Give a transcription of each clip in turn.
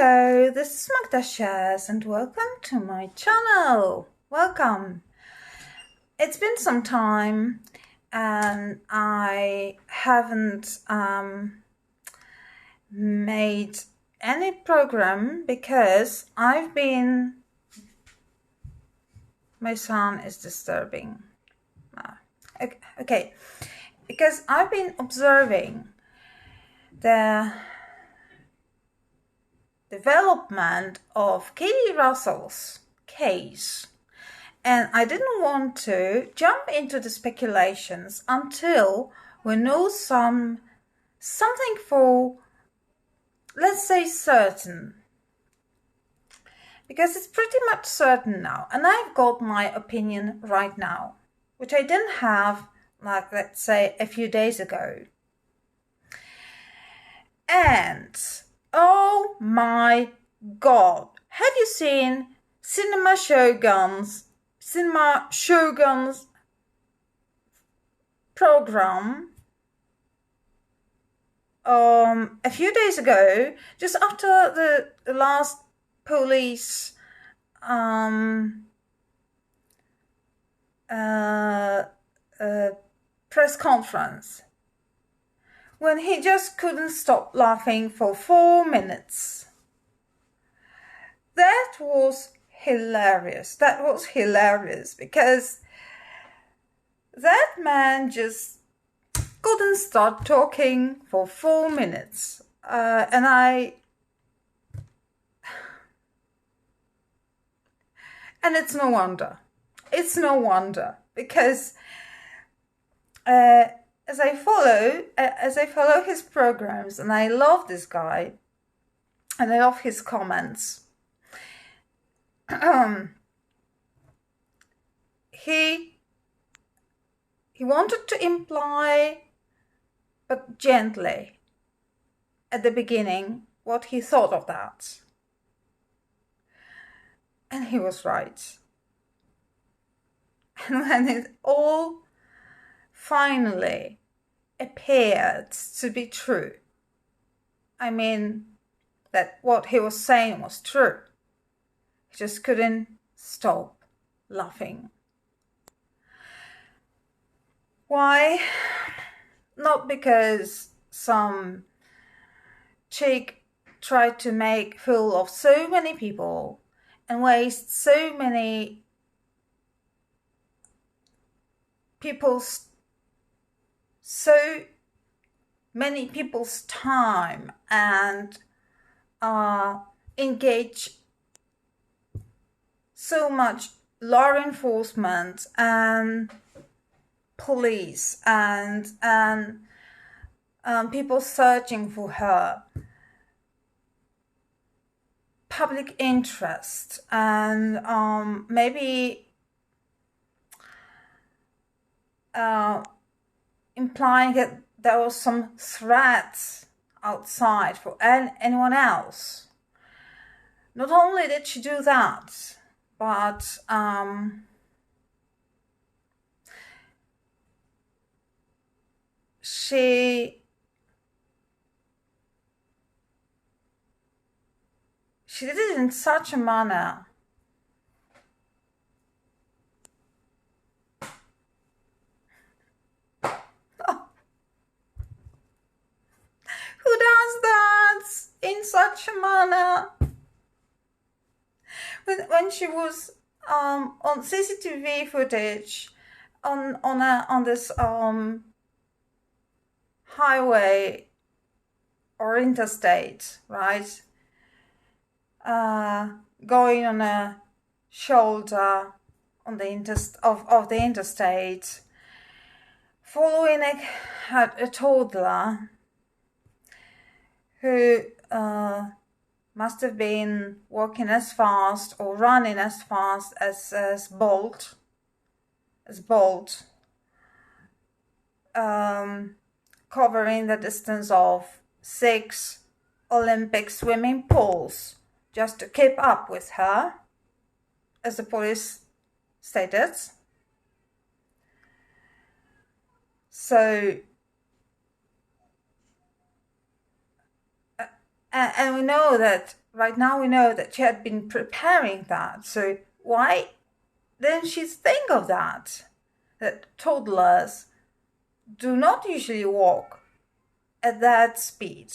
Hello, this is Magda Shares and welcome to my channel. Welcome. It's been some time and I haven't made any program because my son is disturbing. Okay, because I've been observing the development of Katie Russell's case, and I didn't want to jump into the speculations until we know something for, let's say, certain, because it's pretty much certain now, and I've got my opinion right now, which I didn't have, like, let's say, a few days ago. And oh my God, have you seen Cinema Shogun's program a few days ago, just after the last police press conference, when he just couldn't stop laughing for 4 minutes. That was hilarious. That was hilarious because that man just couldn't stop talking for 4 minutes. And it's no wonder. It's no wonder because as I follow his programs, and I love this guy, and I love his comments. He wanted to imply, but gently, at the beginning, what he thought of that. And he was right. And when it all finally appeared to be true, I mean, that what he was saying was true, he just couldn't stop laughing. Why? Not because some chick tried to make fool of so many people and waste so many people's time and engage so much law enforcement and police and people searching for her, public interest, and maybe implying that there was some threat outside for anyone else. Not only did she do that, but she did it in such a manner who does that in such a manner? When she was on CCTV footage on this highway or interstate, right? Going on a shoulder on the interstate, following a toddler who must have been walking as fast or running as fast as Bolt, covering the distance of 6 Olympic swimming pools just to keep up with her, as the police stated. So and we know that right now we know that she had been preparing that. So why didn't she think of that? That toddlers do not usually walk at that speed.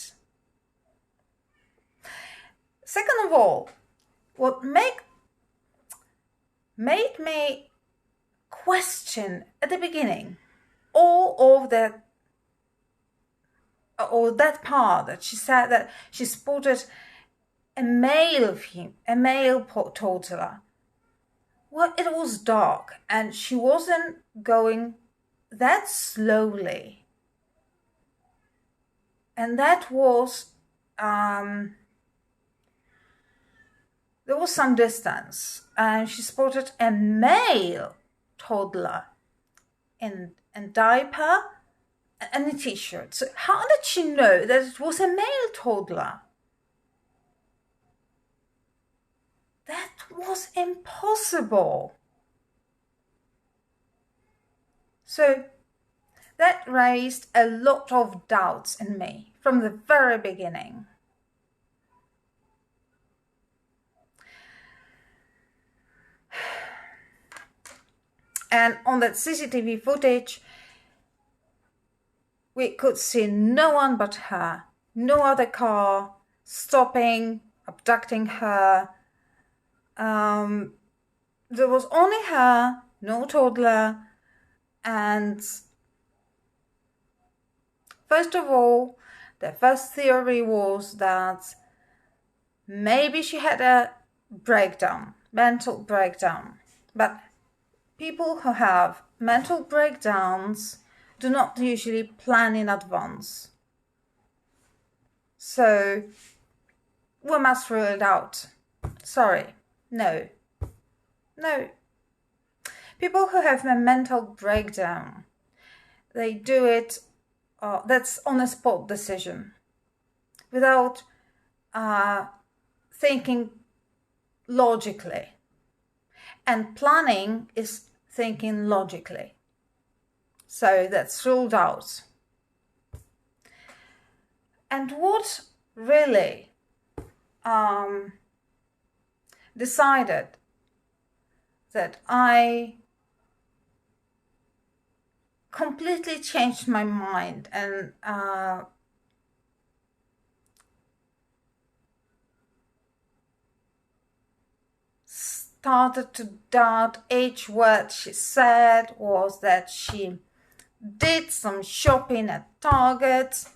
Second of all, what made me question at the beginning all of that, or that part that she said that she spotted a male toddler. Well, it was dark and she wasn't going that slowly. And that was, there was some distance, and she spotted a male toddler in a diaper and a t-shirt. So how did she know that it was a male toddler? That was impossible. So that raised a lot of doubts in me from the very beginning. And on that CCTV footage, we could see no one but her, no other car stopping, abducting her. There was only her, no toddler, and first of all, the first theory was that maybe she had a breakdown, mental breakdown. But people who have mental breakdowns do not usually plan in advance. So we must rule it out. Sorry, no. People who have a mental breakdown, they do it, that's on a spot decision, without thinking logically. And planning is thinking logically. So that's ruled out. And what really decided that I completely changed my mind and started to doubt each word she said was that she did some shopping at Target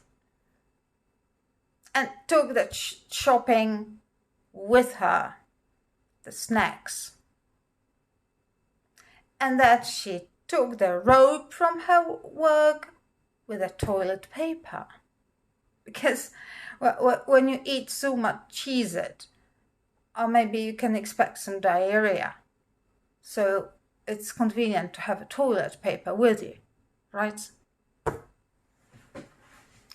and took that shopping with her, the snacks, and that she took the rope from her work with the toilet paper. Because when you eat so much Cheez-It, or maybe you can expect some diarrhea. So it's convenient to have a toilet paper with you, right?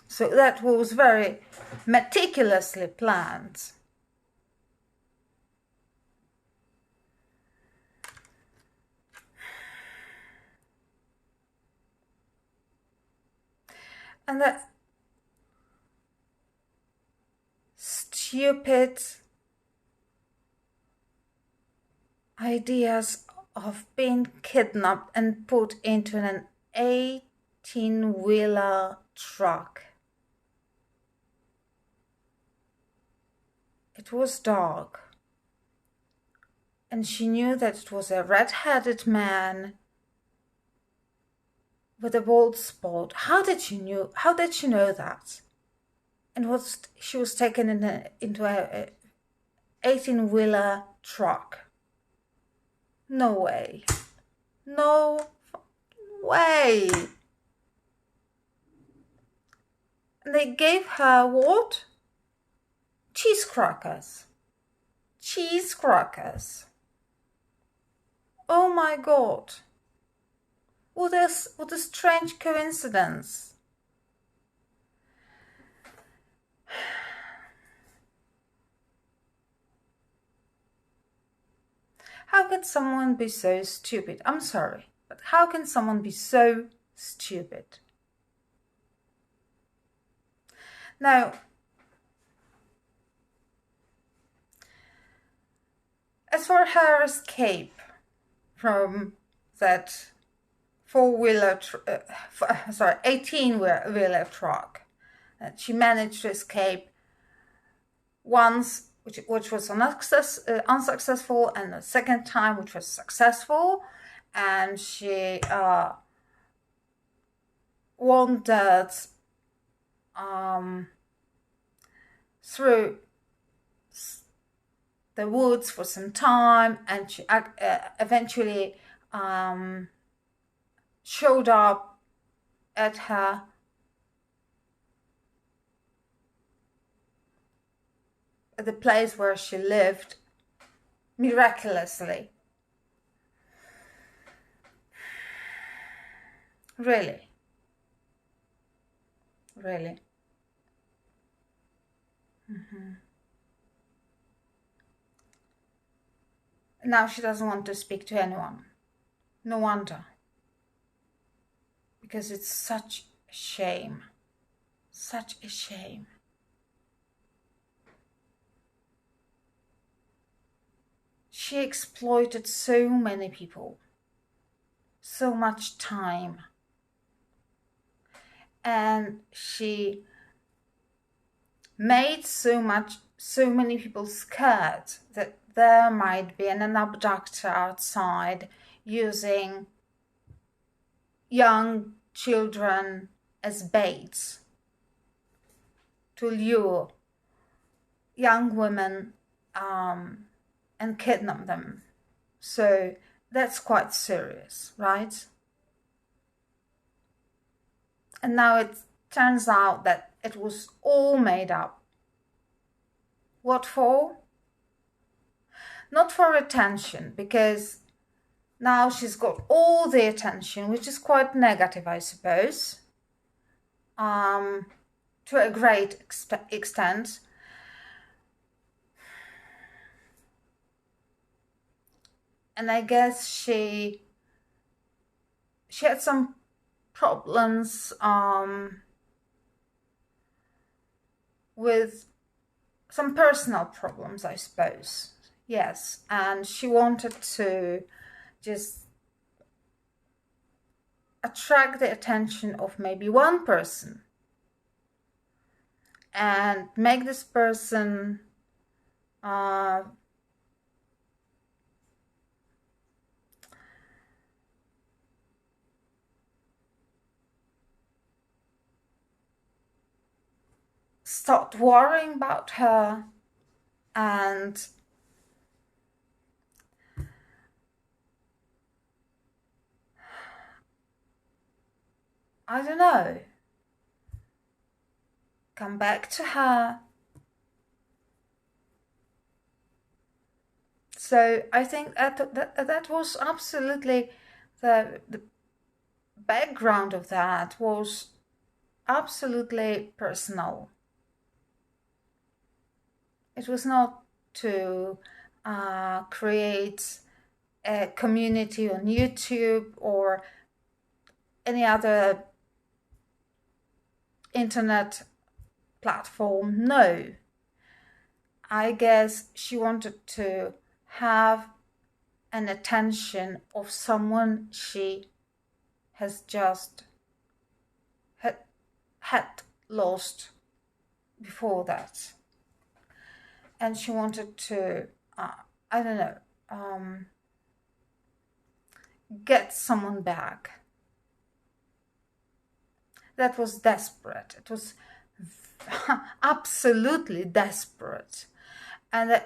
So that was very meticulously planned. And that stupid ideas of being kidnapped and put into an 18-wheeler truck. It was dark, and she knew that it was a red-headed man with a bald spot. How did she know that? And she was taken into a 18-wheeler truck. No way. No way. And they gave her what? Cheese crackers. Oh my God. What a strange coincidence. How can someone be so stupid? I'm sorry, but how can someone be so stupid? Now, as for her escape from that 18-wheeler truck, she managed to escape once, which was unsuccessful, and the second time, which was successful, and she wandered through the woods for some time, and she eventually showed up at the place where she lived miraculously. Really. Now she doesn't want to speak to anyone. No wonder. Because it's such a shame. Such a shame. She exploited so many people. So much time. And she made so many people scared that there might be an abductor outside using young children as baits to lure young women and kidnap them. So that's quite serious, right? And now it turns out that it was all made up. What for? Not for attention, because now she's got all the attention, which is quite negative, I suppose, to a great extent. And I guess she had some problems with some personal problems, I suppose. Yes, and she wanted to just attract the attention of maybe one person and make this person start worrying about her, and I don't know, come back to her. So I think that was absolutely the background of that was absolutely personal. It was not to create a community on YouTube or any other internet platform. No. I guess she wanted to have an attention of someone she has just had lost before that. And she wanted to, I don't know, get someone back. That was desperate. It was absolutely desperate. And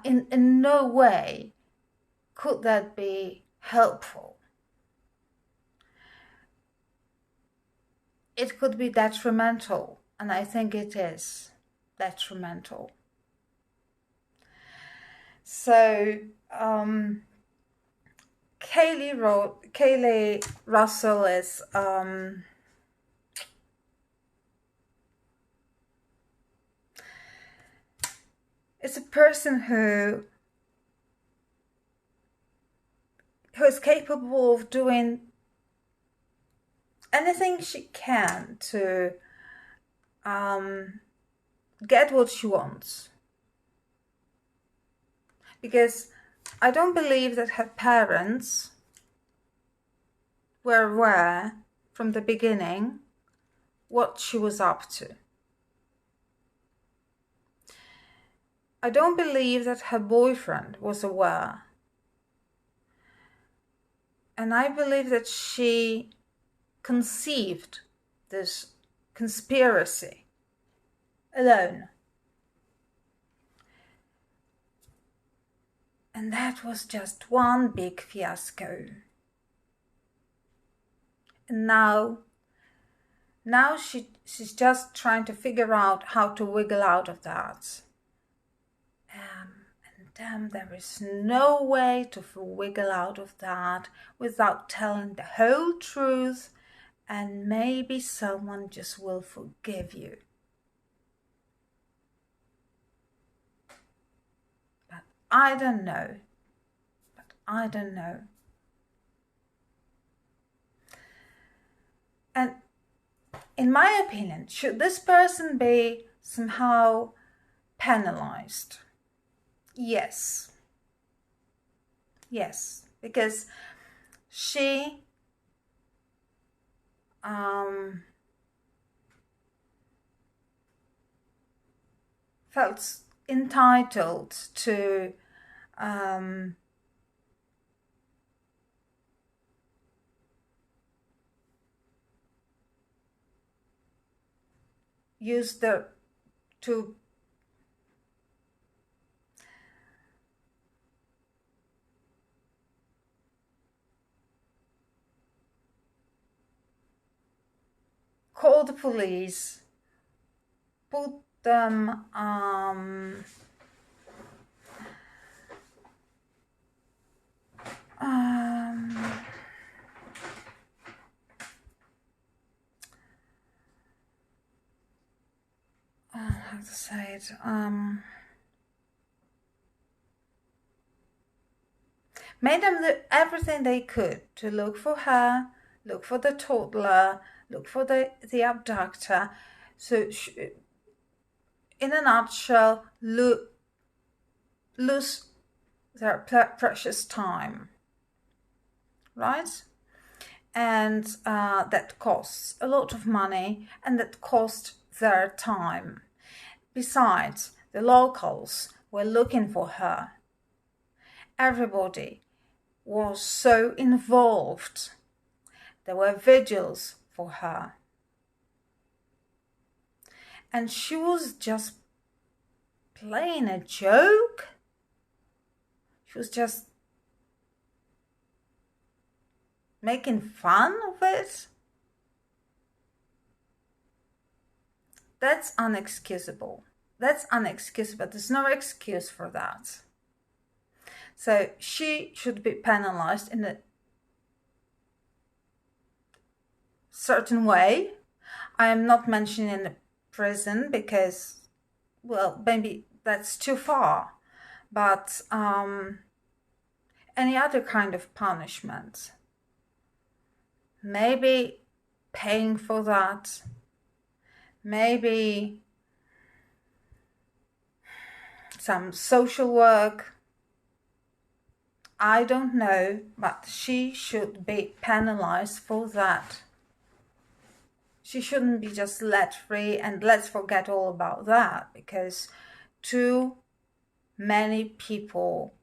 in no way could that be helpful. It could be detrimental, and I think it is detrimental. So Carlee Russell is a person who is capable of doing anything she can to get what she wants. because I don't believe that her parents were aware from the beginning what she was up to. I don't believe that her boyfriend was aware. And I believe that she conceived this conspiracy alone. And that was just one big fiasco. And now she's just trying to figure out how to wiggle out of that. And damn, there is no way to wiggle out of that without telling the whole truth, and maybe someone just will forgive you. But I don't know. And in my opinion, should this person be somehow penalized? Yes. Yes, because she felt entitled to call the police, put them how to say it, made them do everything they could to look for her, look for the toddler, look for the abductor. So in a nutshell, lose their precious time, right? And that costs a lot of money, and that cost their time. Besides, the locals were looking for her. Everybody was so involved. There were vigils for her. And she was just playing a joke. She was just making fun of it. That's unexcusable. There's no excuse for that. So she should be penalized in a certain way. I am not mentioning the prison because, well, maybe that's too far. But any other kind of punishment, maybe paying for that, maybe some social work, I don't know, but she should be penalized for that. She shouldn't be just let free, and let's forget all about that, because too many people,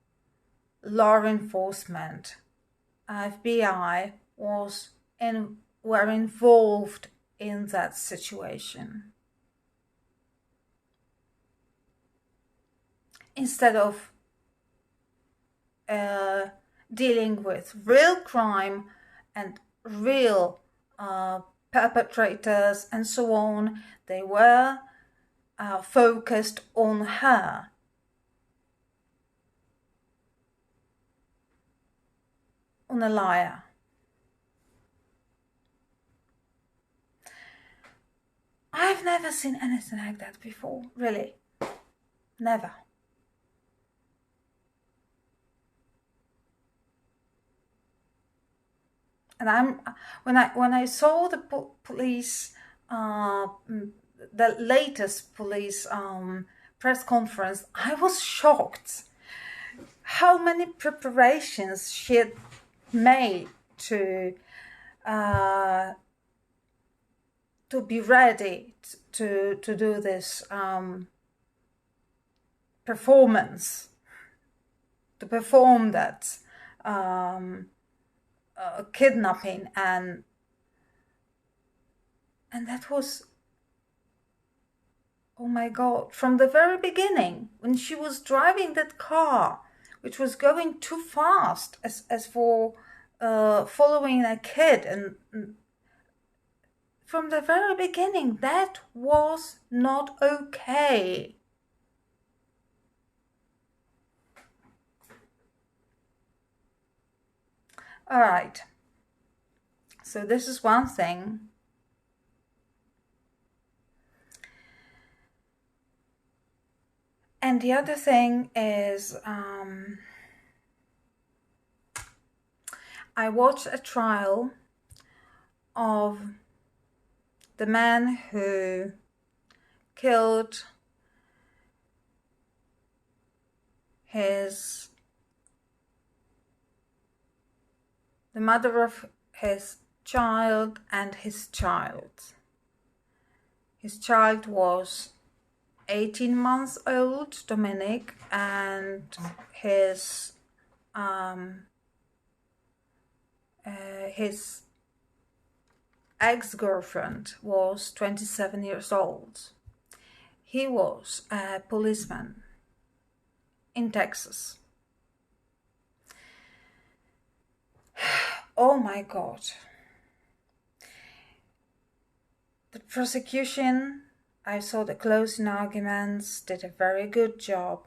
law enforcement, FBI were involved in that situation. Instead of dealing with real crime and real perpetrators and so on, they were focused on her. On a liar. I've never seen anything like that before, really. Never. And when I saw the police, the latest police press conference, I was shocked how many preparations she had made to be ready to do this performance, to perform that kidnapping, and that was, oh my God, from the very beginning, when she was driving that car, which was going too fast as for following a kid, and from the very beginning, that was not okay. All right. So this is one thing. And the other thing is, I watched a trial of the man who killed the mother of his child and his child. His child was 18 months old, Dominic, and his ex-girlfriend was 27 years old. He was a policeman in Texas. Oh my God. The prosecution, I saw the closing arguments, did a very good job.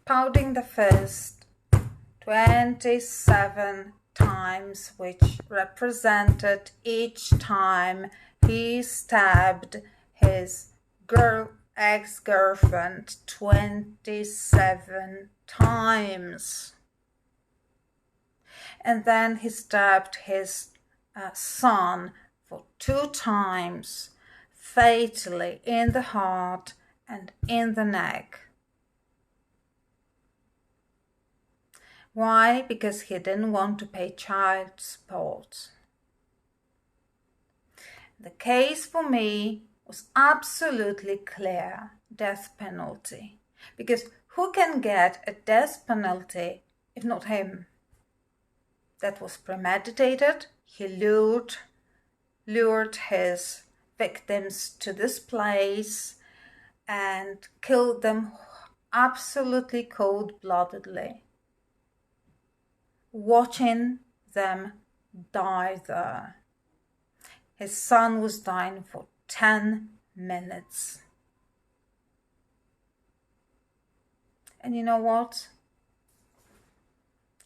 Pouting the fist 27 times, which represented each time he stabbed his ex-girlfriend 27 times. And then he stabbed his son for 2 times, fatally, in the heart and in the neck. Why? Because he didn't want to pay child support. The case for me was absolutely clear: death penalty. Because who can get a death penalty if not him? That was premeditated. He lured his victims to this place and killed them absolutely cold-bloodedly, watching them die there. His son was dying for 10 minutes. And you know what?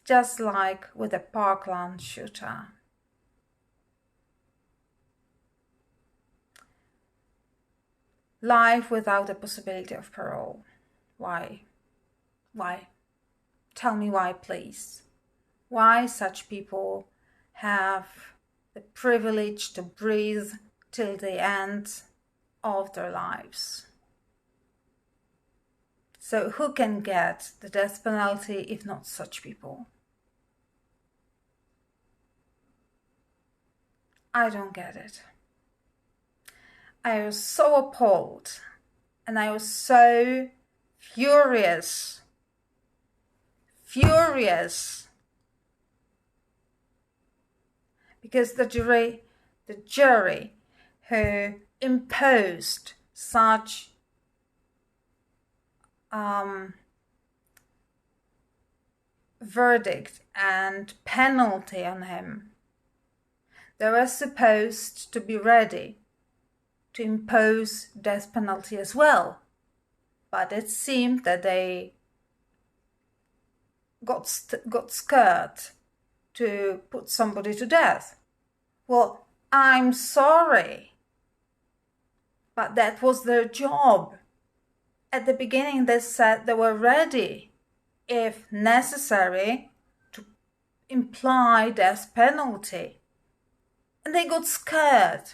Just like with the Parkland shooter, life without the possibility of parole. Why? Why? Tell me why, please. Why such people have the privilege to breathe till the end of their lives. So who can get the death penalty if not such people? I don't get it. I was so appalled, and I was so furious. Because the jury who imposed such verdict and penalty on him, they were supposed to be ready to impose death penalty as well. But it seemed that they got scared to put somebody to death. Well, I'm sorry, but that was their job. At the beginning, they said they were ready, if necessary, to imply death penalty. And they got scared.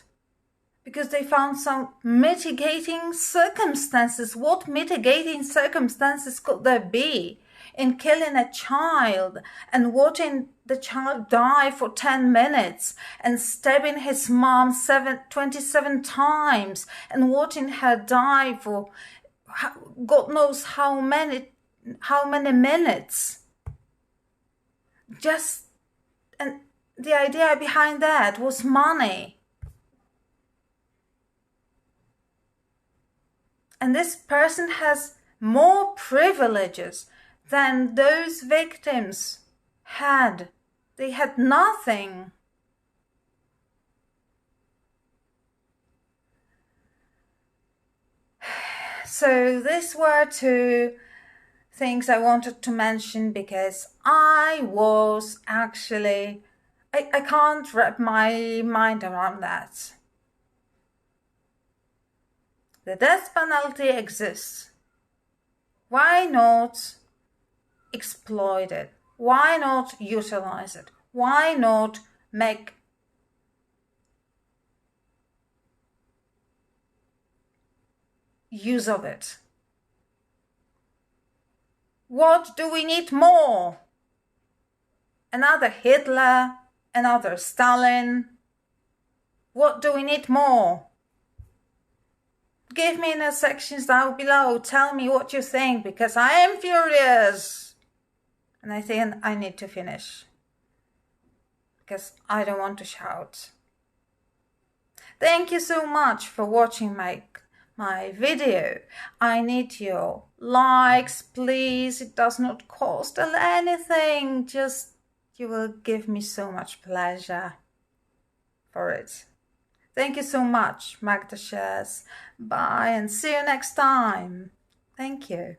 because they found some mitigating circumstances. What mitigating circumstances could there be in killing a child and watching the child die for 10 minutes and stabbing his mom 27 times and watching her die for God knows how many minutes? And the idea behind that was money. And this person has more privileges than those victims had. They had nothing. So these were two things I wanted to mention because I was actually, I can't wrap my mind around that. The death penalty exists. Why not exploit it? Why not utilize it? Why not make use of it? What do we need more? Another Hitler? Another Stalin? What do we need more? Give me in the sections down below. Tell me what you think, because I am furious. And I think I need to finish, because I don't want to shout. Thank you so much for watching my video. I need your likes, please. It does not cost anything. Just you will give me so much pleasure for it. Thank you so much, Magda Shares. Bye and see you next time. Thank you.